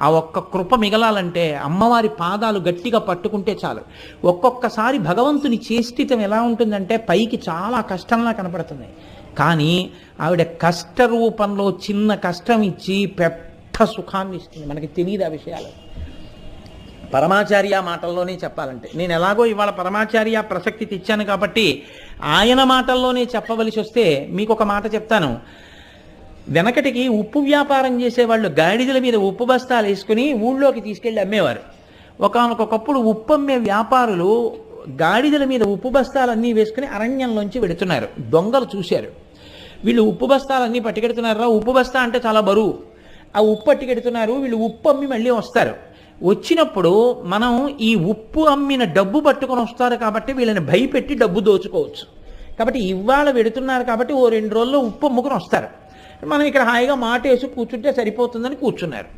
ఆ ఒక్క కృప మిగలాలంటే అమ్మవారి పాదాలు గట్టిగా పట్టుకుంటే చాలు. ఒక్కొక్కసారి భగవంతుని చేష్టితం ఎలా ఉంటుందంటే పైకి చాలా కష్టంలా కనపడుతుంది, కానీ ఆవిడ కష్ట రూపంలో చిన్న కష్టం ఇచ్చి పెద్ద సుఖాన్ని ఇస్తుంది. మనకి తెలియదు ఆ విషయాలు. పరమాచార్య మాటల్లోనే చెప్పాలంటే, నేను ఎలాగో ఇవాళ పరమాచార్య ప్రసక్తి తెచ్చాను కాబట్టి ఆయన మాటల్లోనే చెప్పవలసి వస్తే మీకు ఒక మాట చెప్తాను. వెనకటికి ఉప్పు వ్యాపారం చేసేవాళ్ళు గాడిదల మీద ఉప్పు బస్తాలు వేసుకుని ఊళ్ళోకి తీసుకెళ్ళి అమ్మేవారు. ఒకనకొకప్పుడు ఉప్పు అమ్మే వ్యాపారులు గాడిదల మీద ఉప్పు బస్తాలన్నీ వేసుకుని అరణ్యంలోంచి వెడుతున్నారు. దొంగలు చూశారు, వీళ్ళు ఉప్పు బస్తాలన్నీ పట్టుకెడుతున్నారా, ఉప్పు బస్తా అంటే చాలా బరువు, ఆ ఉప్పు పట్టుకెడుతున్నారు, వీళ్ళు ఉప్పు అమ్మి మళ్ళీ వస్తారు. వచ్చినప్పుడు మనం ఈ ఉప్పు అమ్మిన డబ్బు పట్టుకొని వస్తారు కాబట్టి వీళ్ళని భయపెట్టి డబ్బు దోచుకోవచ్చు. కాబట్టి ఇవాళ వెడుతున్నారు కాబట్టి ఓ 2 రోజుల్లో ఉప్పు అమ్ముకుని వస్తారు. మనం ఇక్కడ హాయిగా మాట వేసి కూర్చుంటే సరిపోతుందని కూర్చున్నారు.